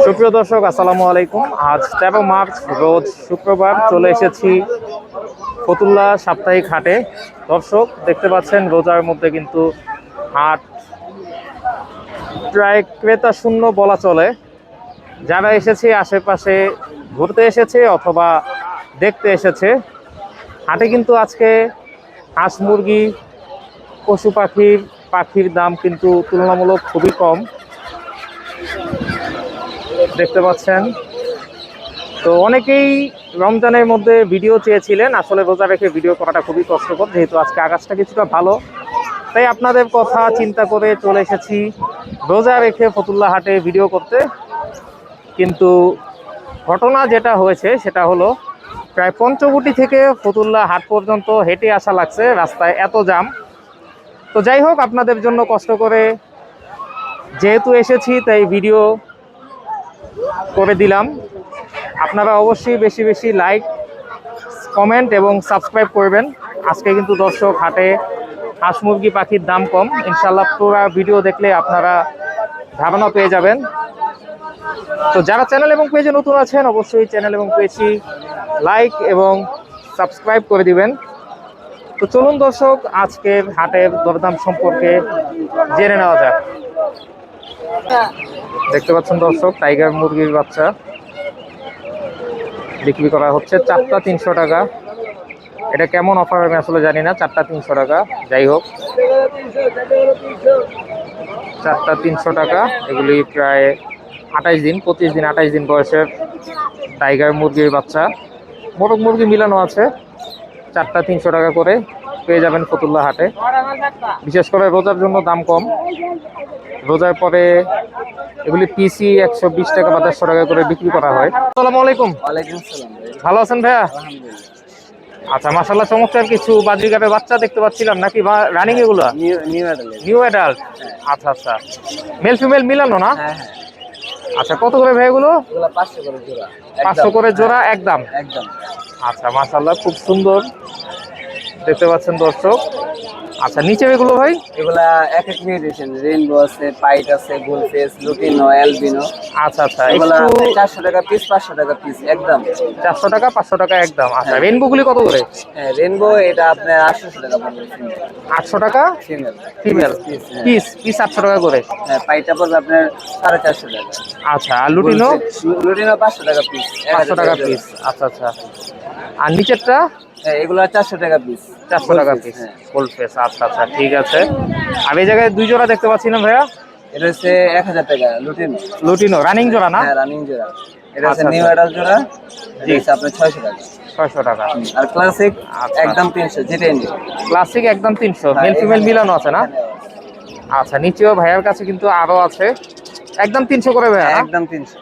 সুপ্রিয় দর্শক, আসসালামু আলাইকুম। আজ 13 মার্চ রোজ শুক্রবার চলে এসেছি ফতুল্লা সাপ্তাহিক হাটে। দর্শক দেখতে পাচ্ছেন রোজার মধ্যে কিন্তু হাট প্রায় ক্রেতা শূন্য বলা চলে। যারা এসেছে আশেপাশে ঘুরতে এসেছে অথবা দেখতে এসেছে, হাটে কিন্তু আজকে হাঁস মুরগি পশু পাখির দাম কিন্তু তুলনামূলক খুবই কম দেখতে পাচ্ছেন। তো অনেকেই রমজানের মধ্যে ভিডিও চেয়েছিলেন, আসলে রোজা রেখে ভিডিও করাটা খুবই কষ্টকর, যেহেতু আজকে আকাশটা কিছুটা ভালো, তাই আপনাদের কথা চিন্তা করে চলে এসেছি রোজা রেখে ফতুল্লা হাটে ভিডিও করতে। কিন্তু ঘটনা যেটা হয়েছে সেটা হলো, প্রায় পঞ্চবটি থেকে ফতুল্লা হাট পর্যন্ত হেঁটে আসা লাগছে, রাস্তায় এত জাম। তো যাই হোক, আপনাদের জন্য কষ্ট করে যেহেতু এসেছি তাই ভিডিও করে দিলাম। আপনারা অবশ্যই বেশি বেশি লাইক, কমেন্ট এবং সাবস্ক্রাইব করবেন। আজকে কিন্তু দর্শক হাটে হাঁস মুরগি পাখির দাম কম, ইনশাল্লাহ পুরো ভিডিও দেখলে আপনারা ধারণা পেয়ে যাবেন। তো যারা চ্যানেল এবং পেজে নতুন আছেন, অবশ্যই চ্যানেল এবং পেজটি লাইক এবং সাবস্ক্রাইব করে দিবেন। তো চলুন দর্শক, আজকের হাটের দরদাম সম্পর্কে জেনে নেওয়া যাক। দেখতে পাচ্ছেন দর্শক, টাইগার মুরগির বাচ্চা বিক্রি করা হচ্ছে 4টা 300 টাকা। এটা কেমন অফার আমি আসলে জানি না, 4টা 300 টাকা। যাই হোক, 4টা 300 টাকা। এগুলি প্রায় 28 দিন, 25 দিন 28 দিন বয়সের টাইগার মুরগির বাচ্চা, মোরগ মুরগি মিলানো আছে। 4টা 300 টাকা করে পেয়ে যাবেন ফতুল্লা হাটে। বিশেষ করে রোজার জন্য দাম কম, রোজার পরে এগুলি পিসি 120 টাকা বা 150 টাকা করে বিক্রি করা হয়। আসসালামু আলাইকুম। ওয়ালাইকুম সালাম। ভালো আছেন ভাইয়া? আলহামদুলিল্লাহ। আচ্ছা, মাশাআল্লাহ, চমৎকার কিছু বাজিগারের বাচ্চা দেখতে পাচ্ছিলাম, নাকি রানিং এগুলো? New adult. New adult. আচ্ছা আচ্ছা, মেল ফিমেল মিলানো না? হ্যাঁ। আচ্ছা, কত করে ভাই এগুলো? এগুলা 500 করে জোড়া। 500 করে জোড়া, একদম? একদম। আচ্ছা, মাশাআল্লাহ, খুব সুন্দর দেখতে পাচ্ছেন দর্শক। আচ্ছা, নিচে এগুলো ভাই? এগুলা এক এক মিউটেশন, রেইনবো আছে, পাইট আছে, গোলফেস, লুটিনো, অ্যালবিনো। আচ্ছা আচ্ছা, এগুলা একটু 400 টাকা পিস, 500 টাকা পিস একদম। 400 টাকা 500 টাকা একদম। আচ্ছা, রেইনবো গুলি কত করে? হ্যাঁ, রেইনবো এটা আপনার 800 টাকা পড়বে। 800 টাকা ফিমেল। ফিমেল পিস 800 টাকা করে। হ্যাঁ, পাইটা পড়বে আপনার 450 টাকা। আচ্ছা, আর লুটিনো? লুটিনো 500 টাকা পিস। 500 টাকা পিস। আচ্ছা আচ্ছা, আর নিচেরটা? হ্যাঁ, এগুলা 400 টাকা পিস। 400 টাকা পিস ফুল ফেস। আচ্ছা আচ্ছা, ঠিক আছে। আর এই জায়গায় 2 জোড়া দেখতে পাচ্ছি না ভাইয়া? এটা হচ্ছে 1000 টাকা লুটিনো। লুটিনো রানিং জোড়া না? হ্যাঁ, রানিং জোড়া। এটা হচ্ছে আচ্ছা, নিউ আচ্ছা। অ্যাডাল্ট জোড়া। জি। এটা হচ্ছে আপনার 600 টাকা। 600 টাকা। আর ক্লাসিক আচ্ছা। একদম 300, যেটাই নিন। ক্লাসিক একদম 300, হ্যাঁ, মেল ফিমেল এখানে- মিলানো আছে না? এখানে আছে। আচ্ছা, নিচেও ভাইয়ার কাছে কিন্তু আরো আছে, একদম 300 করে ভাইয়া না? একদম 300।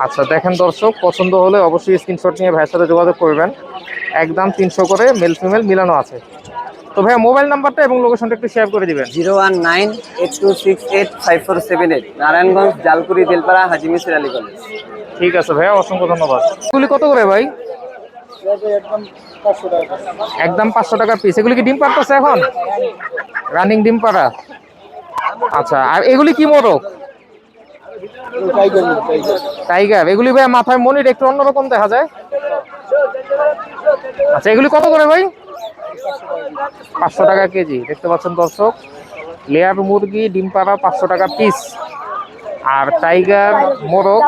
আচ্ছা, দেখেন দর্শক, পছন্দ হলে অবশ্যই স্ক্রিনশট নিয়ে ভাইয়ের সাথে যোগাযোগ করবেন। একদম 300 করে মেল ফিমেল মিলানো আছে। তো ভাইয়া মোবাইল নাম্বারটা এবং লোকেশনটা একটু শেয়ার করে দিবেন। 01982685478, নারায়ণগঞ্জ, জালকুড়ি, বেলপাড়া, হাজী মিসির আলী কলেজ। ঠিক আছে ভাইয়া, অসংখ্য ধন্যবাদ। এগুলি কত করে ভাই? একদম 500 টাকা পিস। এগুলি কি ডিম পাড়তেছে এখন? রানিং ডিম পাড়া। আচ্ছা, আর এগুলি কি মোরগ? টাইগার। এগুলি ভাই মাথায় মনির একটু অন্যরকম দেখা যায়। আচ্ছা, এগুলি কত করে ভাই? 500 টাকা কেজি। দেখতে পাচ্ছেন দর্শক, লেয়ার মুরগি ডিম পাড়া 500 টাকা পিস। আর টাইগার মোরগ,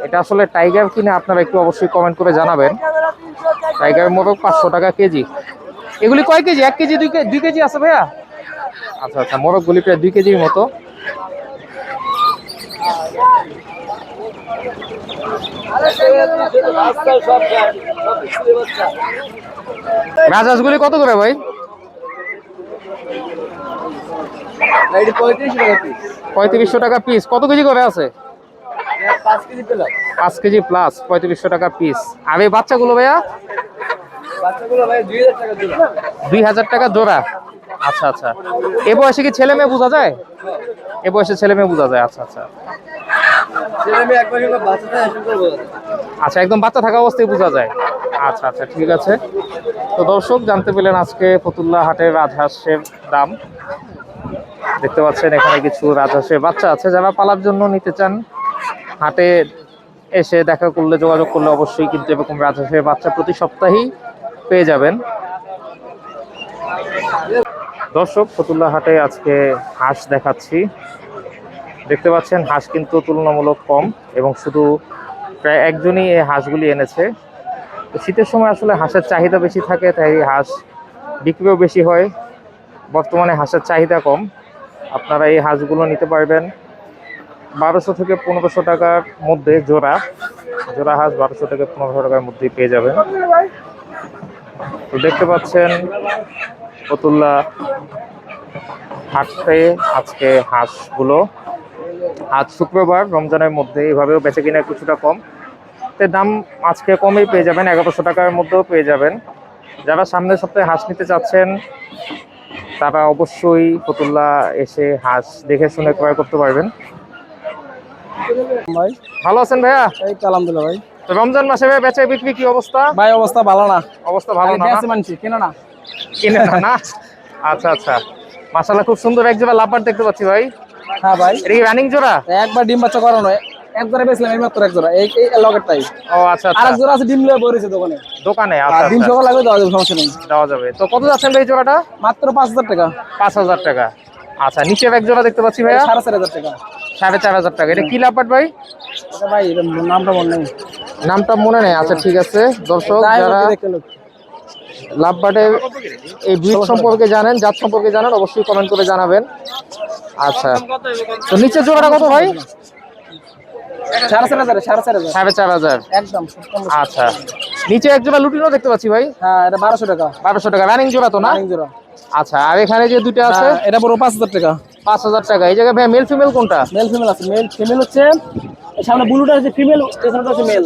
এটা আসলে টাইগার কিনা আপনারা একটু অবশ্যই কমেন্ট করে জানাবেন। টাইগার মোরগ 500 টাকা কেজি। এগুলি কয় কেজি? 1 কেজি 2 কেজি আছে ভাইয়া? আচ্ছা আচ্ছা, মোরগগুলি প্রায় 2 কেজির মতো। রাজহাঁসগুলি কত করে ভাই? 3500 টাকা পিস। কত কেজি করে আছে? 5 কেজি প্লাস। 5 কেজি প্লাস, 3500 টাকা পিস। আর এই বাচ্চাগুলো ভাইয়া? বাচ্চাগুলো ভাই 2000 টাকা জোড়া। 2000 টাকা জোড়া। আচ্ছা আচ্ছা, এ বয়সে কি ছেলে মেয়ে বোঝা যায়? এ বয়সে ছেলে মেয়ে বোঝা যায়। আচ্ছা আচ্ছা ছেলে মেয়ে একবার করে বাচ্চাটা এসে করব। আচ্ছা, একদম বাচ্চা থাকা অবস্থায় বোঝা যায়। আচ্ছা আচ্ছা, ঠিক আছে। তো দর্শক, জানতে পেলেন আজকে ফতুল্লা হাটের রাজহাঁসের দাম। দেখতে পাচ্ছেন এখানে কিছু রাজহাঁসের বাচ্চা আছে, যারা পালার জন্য নিতে চান হাটে এসে দেখা করলে, যোগাযোগ করলে অবশ্যই কিন্তু এরকম রাজহাঁসের বাচ্চা প্রতি সপ্তাহেই পেয়ে যাবেন। দর্শক, ফতুল্লা হাটে আজকে হাঁস দেখাচ্ছি। দেখতে পাচ্ছেন হাঁস কিন্তু তুলনামূলক কম এবং শুধু প্রায় একজনই এই হাঁসগুলি এনেছে। তো শীতের সময় আসলে হাঁসের চাহিদা বেশি থাকে, তাই হাঁস বিক্রিও বেশি হয়। বর্তমানে হাঁসের চাহিদা কম। আপনারা এই হাঁসগুলো নিতে পারবেন 1200 থেকে 1500 টাকার মধ্যে জোড়া। জোড়া হাঁস 1200 থেকে 1500 টাকার মধ্যেই পেয়ে যাবেন। তো দেখতে পাচ্ছেন ফতুল্লা হাটে আজকে হাঁসগুলো, আজ শুক্রবার, রমজানের মধ্যে এইভাবেও বেচে কিনা কিছুটা কম। তো দাম আজকে কমেই পেয়ে যাবেন, 1100 টাকার মধ্যেও পেয়ে যাবেন। যারা সামনের সপ্তাহে হাঁস নিতে চাচ্ছেন তারা অবশ্যই ফতুল্লা এসে হাঁস দেখে শুনে ক্রয় করতে পারবেন। ভাই ভালো আছেন ভাইয়া? এই তো আলহামদুলিল্লাহ ভাই। তো রমজান মাসে ভাই বেচা বিক্রি কি অবস্থা? ভাই অবস্থা ভালো না, অবস্থা ভালো না? গ্যাসে মানছি কেন না কিনে না না? আচ্ছা আচ্ছা, মাশাআল্লাহ খুব সুন্দর এক জোড়া লাভবার দেখতে পাচ্ছি ভাই। হ্যাঁ ভাই, এটা কি রানিং জোড়া? একবার ডিম বাচ্চা করানো, এক জোড়া বেচলাম এই মাত্র, এক জোড়া এই লগেরটাই। ও আচ্ছা আর আচ্ছা, এক জোড়া আছে ডিম লয়ে বইরেছে দোকানে। দোকানে? আর আচ্ছা ডিম আচ্ছা, সকাল লাগবে, দেওয়া যাবে, সমস্যা নেই। দেওয়া যাবে। তো কত যাচ্ছেন ভাই জোড়াটা? মাত্র 5,000 টাকা। 5000 টাকা। আচ্ছা, নিচের এক জোড়া দেখতে পাচ্ছি ভাইয়া 4,500 টাকা। 4500 টাকা। এটা কি লাভবার ভাই? এটা ভাই এর নামটা মনে নেই। নামটা মনে নেই? আচ্ছা ঠিক আছে। দর্শক, তাই যারা দেখে লোক। লাভবার্ডের এই ব্রিড সম্পর্কে জানেন, জাত সম্পর্কে জানেন, অবশ্যই কমেন্ট করে জানাবেন। আচ্ছা, তো নিচের জোড়াটা কত ভাই? 4,500, 4,500 4500। একদম। আচ্ছা, নিচে এক জোড়া লুটিনো দেখতে পাচ্ছি ভাই, হ্যাঁ এটা 1200 টাকা। 1200 টাকা। রানিং জোড়া তো না? রানিং জোড়া। আচ্ছা, আর এখানে যে দুটো আছে হ্যাঁ, এটা বড় 5,000 টাকা। 5000 টাকা। এই জায়গায় ভাই মেল ফিমেল কোনটা? মেল ফিমেল আছে, মেল ফিমেল হচ্ছে এই সামনে ব্লুটা হচ্ছে ফিমেল, পেছনটা হচ্ছে মেল।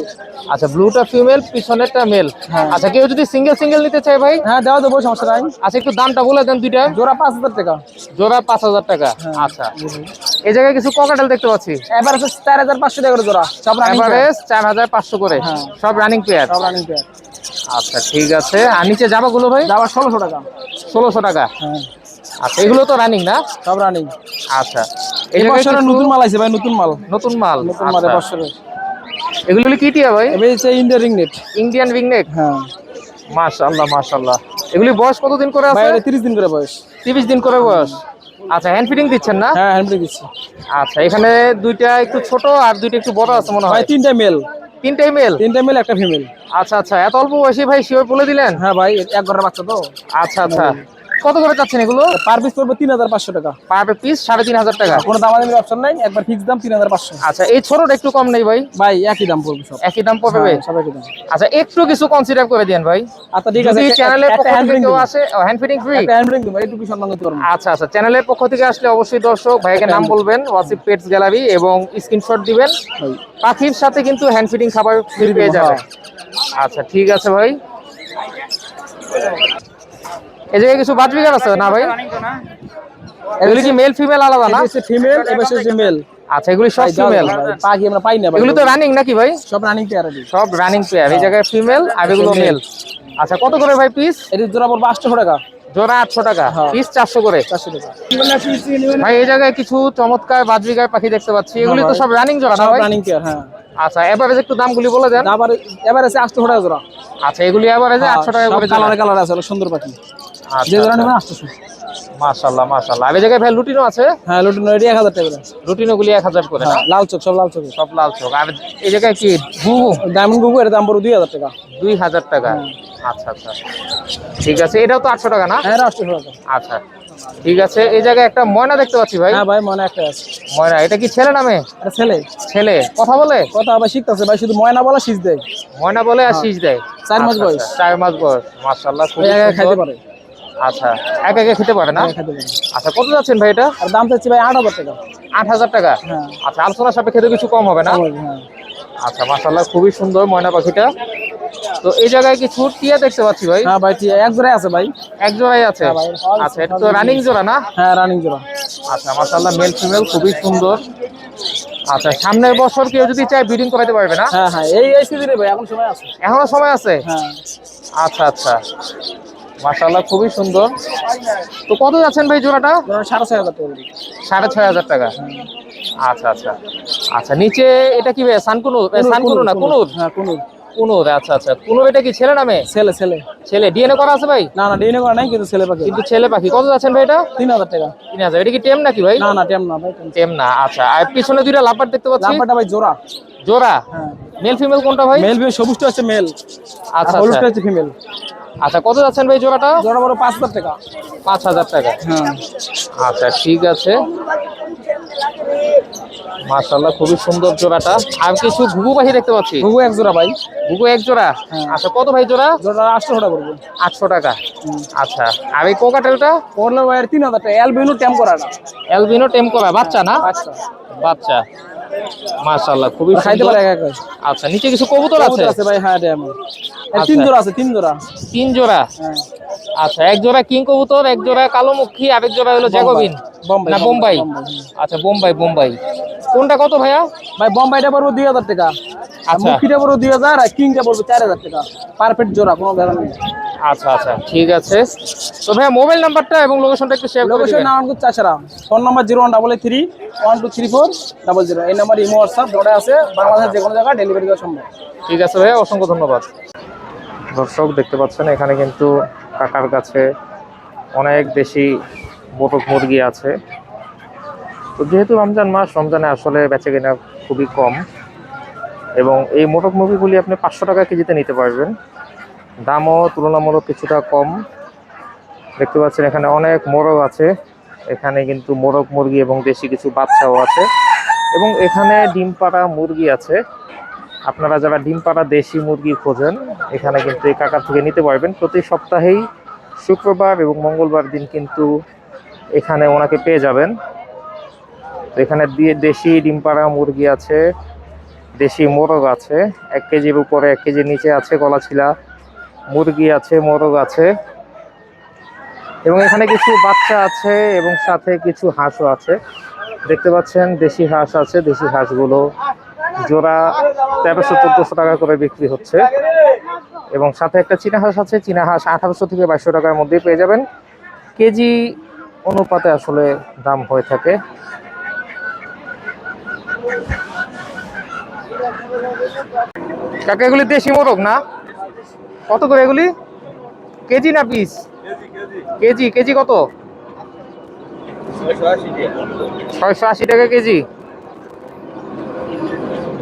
আচ্ছা, ব্লুটা ফিমেল, পিছনেরটা মেল। হ্যাঁ। আচ্ছা, কেউ যদি সিঙ্গেল সিঙ্গেল নিতে চায় ভাই? হ্যাঁ দেওয়া দেবো, সমস্যা নাই। আচ্ছা, একটু দামটা বলে দেন দুইটা। জোড়া 5,000 টাকা। জোড়া 5000 টাকা। আচ্ছা, এই জায়গায় কিছু ককাটেল দেখতে পাচ্ছি। এবার হচ্ছে 4,500 টাকা করে জোড়া, সব রানিং পেয়ার। এভারেজ 4500 করে। হ্যাঁ। সব রানিং পেয়ার। সব রানিং পেয়ার। আচ্ছা ঠিক আছে। আর নিচে জামাগুলো ভাই? যাওয়া 1,600 টাকা। 1600 টাকা। হ্যাঁ আচ্ছা, এগুলো তো রানিং না? সব রানিং। আচ্ছা, এই জায়গায় বছরে কিছু নতুন মাল আছে ভাই, নতুন মাল। নতুন মাল। নতুন মাল আচ্ছা, বছরে। এগুলো কি টিয়া ভাই? এবার হচ্ছে India ring net. Indian ringneck. হ্যাঁ মাশাআল্লাহ মাশাআল্লাহ। এগুলি বয়স কতদিন করে ভাই, আছে? এটা 30 দিন করে বয়স। 30 দিন করে বয়স। আচ্ছা, হ্যান্ড ফিডিং দিচ্ছেন না? হ্যাঁ হ্যান্ড ব্রেক দিচ্ছি আচ্ছা, এখানে দুইটা একটু ছোট আর দুইটা একটু বড় আছে মনে ভাই। হয়। তিনটা মেল। তিনটাই মেল? তিনটা মেল, একটা ফিমেল। আচ্ছা আচ্ছা, এত অল্প বয়সী ভাই শিওর বলে দিলেন? হ্যাঁ ভাই, এক ঘরের বাচ্চা তো। আচ্ছা আচ্ছা, কত করে চাচ্ছেন এগুলো? পার পিস পড়বে 3,500 টাকা। পার পিস 3500 টাকা। কোনো দামাদামির অপশন নাই, একবার ফিক্স দাম 3,500। আচ্ছা, এই ছোটটা একটু কম নেই ভাই? ভাই একই দাম পড়বে সব। একই দাম পড়বে? হ্যাঁ, সব একই দাম। আচ্ছা, একটু কিছু কনসিডার করে দেন ভাই। আচ্ছা ঠিক আছে, যদি চ্যানেলের একটা পক্ষ হ্যান্ড থেকে ব্রেক কেউ দিবো। আসে, হ্যান্ড ফিডিং ফ্রি? একটা হ্যান্ড ব্রেক দিবো, এইটুকু সম্মান করতে পারবো। আচ্ছা আচ্ছা, চ্যানেলের পক্ষ থেকে আসলে অবশ্যই দর্শক ভাইকে নাম বলবেন, ওয়াসিফ পেটস গ্যালারি, এবং স্ক্রিনশট দিবেন। ভাই পাখির সাথে কিন্তু হ্যান্ড ফিডিং খাবার ফ্রি পেয়ে যাবেন। আচ্ছা ঠিক আছে ভাই। এই জায়গায় কিছু বাজবিগার আছে না ভাই? এগুলি কি মেল ফিমেল আলাদা না? এটা হচ্ছে ফিমেল, এবার হচ্ছে মেল। আচ্ছা, এগুলি সব ফিমেল। পাখি আমরা পাই না ভাই। এগুলি তো রানিং নাকি ভাই? সব রানিং পেয়ার। সব রানিং পেয়ার। এই জায়গায় ফিমেল আর এগুলো মেল। আচ্ছা, কত করে ভাই পিস? এটি জোড়া পড়বে 800 টাকা। জোড়া 800 টাকা, পিস 400 করে। 400 টাকা। ভাই এই জায়গায় কিছু চমৎকার বাজবিগার পাখি দেখতে পাচ্ছি। এগুলি তো সব রানিং জোড়া না সব ভাই? Running pair. হ্যাঁ। আচ্ছা, এভারেজ একটু দামগুলি বলে দেন। আবার এবার আছে 800 টাকা জোড়া। আচ্ছা, এগুলি এভারেজে 800 টাকা করে জোড়া। কালারে কালার আছে, অনেক সুন্দর পাখি। যে জোড়া নেবেন 800। মাশাআল্লাহ মাশাআল্লাহ। আর এই জায়গায় ভাই লুটিনো আছে? হ্যাঁ লুটিনো, এটি 1000 টাকা করে। লুটিনো গুলি 1000 করে না? লাল চোখ, সব লাল চোখ। সব লাল চোখ। আর এই জায়গায় কি ঘুঘু? ডায়মন্ড গুগু, এর দাম পড়বে 2000 টাকা। 2000 টাকা। আচ্ছা আচ্ছা ঠিক আছে। এটাও তো 800 টাকা না? হ্যাঁ 800 টাকা। আচ্ছা ঠিক আছে। এই জায়গায় একটা ময়না দেখতে পাচ্ছি ভাই। হ্যাঁ ভাই, মনে একটা আছে। ময়না, এটা কি ছেলে নামে? এটা ছেলে। ছেলে কথা বলে? কথা আবার শিখতেছে ভাই, শুধু ময়না বলা শিখ দেয়। ময়না বলে আর শীষ দেয়? 4 মাস আচ্ছা, বয়স। আচ্ছা, 4 মাস বয়স। মাশাআল্লাহ, খুব একা একা খাইতে পারে। আচ্ছা, একা একা খেতে পারে না? একা খাইতে পারে। আচ্ছা, কত যাচ্ছেন ভাই এটা? আর দাম চাচ্ছি ভাই 8,000 টাকা। 8000 টাকা। হ্যাঁ। আচ্ছা, আলোচনা সাপেক্ষে তো কিছু কম হবে না? হ্যাঁ। আচ্ছা, মাশাআল্লাহ, খুবই সুন্দর ময়না পাখিটা। তো এই জায়গায় কিছু টিয়া দেখতে পাচ্ছি ভাই। হ্যাঁ ভাই, ঠিক এক জোড়াই আছে ভাই। এক জোড়াই আছে? হ্যাঁ ভাই। আচ্ছা, এটা তো রানিং জোড়া না? হ্যাঁ রানিং জোড়া। আচ্ছা, মাশাআল্লাহ, মেল ফিমেল খুবই সুন্দর। আচ্ছা, সামনের বছর কেউ যদি চায় ব্রিডিং করাতে পারবে না? হ্যাঁ হ্যাঁ, এই সিজনে ভাই এখন সময় আছে। এখনো সময় আছে? হ্যাঁ। আচ্ছা আচ্ছা, মাশাআল্লাহ, খুবই সুন্দর। তো কত যাচ্ছেন ভাই জোড়াটা? 6,500 টাকা। 6500 টাকা। আচ্ছা আচ্ছা আচ্ছা, নিচে এটা কি ভাই সানকুনুর? সানকুনুর না, কুনুর। হ্যাঁ কুনুর। কুনুর, আচ্ছা আচ্ছা। কুনুর এটা কি ছেলে নামে? ছেলে ছেলে। ছেলে। ডিএনএ করা আছে ভাই? না না ডিএনএ করা নাই, কিন্তু ছেলে পাখি। কিন্তু ছেলে পাখি। কত যাচ্ছেন ভাই এটা? 3000 টাকা। 3000। এটা কি টেম নাকি ভাই? না না টেম না ভাই, টেম না, আচ্ছা। আর পিছনে দুইটা লাপার দেখতে পাচ্ছি। লাম্বারটা ভাই জোড়া। জোড়া? হ্যাঁ। মেল ফিমেল কোনটা ভাই? মেল সবুজটা হচ্ছে মেল, আচ্ছা হলুদটা আচ্ছা হচ্ছে ফিমেল। আচ্ছা, কত যাচ্ছেন ভাই জোড়াটা? জোড়া বড় 5000 টাকা। 5000 টাকা। হ্যাঁ। আচ্ছা ঠিক আছে, মাশাআল্লাহ খুবই সুন্দর জোড়াটা। আর কিছু ঘুঘু পাখি দেখতে পাচ্ছি। ঘুঘু এক জোড়া ভাই। ঘুঘু এক জোড়া? হ্যাঁ। আচ্ছা, কত ভাই জোড়া? জোড়া 800 টাকা পড়বে। 800 টাকা। আচ্ছা, আর এই কোকাটেলটা? পড়লো ভাই 3000 টাকা। অ্যালবিনো টেম করাটা। অ্যালবিনো টেম করা, বাচ্চা না? আচ্ছা। বাচ্চা। মাশাআল্লাহ খুবই খাইতে সুন্দর। পারে একা একা। আচ্ছা, নিচে কিছু কবুতর আছে? কবুতর আছে ভাই, হ্যাঁ টেম। আচ্ছা। 3 জোড়া আছে, 3 জোড়া। 3 জোড়া? হ্যাঁ। আচ্ছা, এক জোড়া কিং কবুতর, এক জোড়া কালো মুখী, আরেক জোড়া হলো জ্যাকোবিন বোম্বাই। না বোম্বাই? আচ্ছা, বোম্বাই। বোম্বাই কোনটা কত ভাইয়া? ভাই বোম্বাইটা পড়বে 2000 টাকা। আচ্ছা। মুখিটা পড়বে 2000 আর কিংটা পড়বে 4000 টাকা। পারফেক্ট জোড়া, কোনো ব্যাপার নেই। আচ্ছা আচ্ছা ঠিক আছে। তো ভাইয়া মোবাইল নাম্বারটা এবং লোকেশনটা একটু শেয়ার করে লোকেশন দিবেন। নারায়ণগঞ্জ চাচড়া। Phone number 01831234000। এই নাম্বার ইমো হোয়াটসঅ্যাপ দুটো আছে। বাংলাদেশের যে কোনো জায়গায় ডেলিভারি দেওয়া সম্ভব। ঠিক আছে ভাইয়া, অসংখ্য ধন্যবাদ। দর্শক দেখতে পাচ্ছেন এখানে কিন্তু কাকার কাছে অনেক বেশি মোরগ মুরগি আছে। তো যেহেতু রমজান মাস, রমজানে আসলে বেচাকেনা খুবই কম, এবং এই মোরগ মুরগিগুলি আপনি 500 টাকা কেজিতে নিতে পারবেন। দামও তুলনামূলক কিছুটা কম। দেখতে পাচ্ছেন এখানে অনেক মোরগ আছে। এখানে কিন্তু মোরগ মুরগি এবং দেশি কিছু বাচ্চাও আছে, এবং এখানে ডিম পাড়া মুরগি আছে। আপনারা যারা ডিম পাড়া দেশি মুরগি খোঁজেন, এখানে কিন্তু এই কাকার থেকে নিতে পারবেন। প্রতি সপ্তাহেই শুক্রবার এবং মঙ্গলবার দিন কিন্তু এখানে ওনাকে পেয়ে যাবেন। তো এখানে দেশি ডিম পাড়া মুরগি আছে, দেশি মোরগ আছে। 1 কেজির উপরে, 1 কেজির নিচে আছে গলাছিলা মুরগি আছে, মোরগ আছে, এবং এখানে কিছু বাচ্চা আছে এবং সাথে কিছু হাঁসও আছে। দেখতে পাচ্ছেন দেশি হাঁস আছে। দেশি হাঁসগুলো জোড়া 1300-1400 টাকা করে বিক্রি হচ্ছে, এবং সাথে একটা চীনা হাঁস আছে। চীনা হাঁস 1800 থেকে 2200 টাকার মধ্যেই পেয়ে যাবেন। কেজি অনুপাতে আসলে দাম হয়ে থাকে। কাকা এগুলি দেশি মোরগ না? কত করে এগুলি? কেজি না পিস? কেজি। কেজি কত? 680 টাকা কেজি।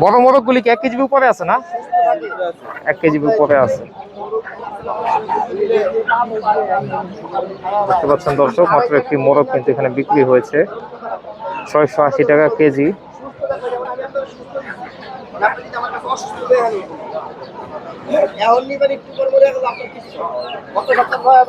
বড় মোরগ গুলি কি 1 কেজির উপরে আছে না? 1 কেজির উপরে আছে। দেখতে পাচ্ছেন দর্শক, মাত্র একটি মোরগ কিন্তু এখানে বিক্রি হয়েছে 680 টাকা কেজি। এখন নিবেন একটু করে আপনার কিছু কত টাকা হয়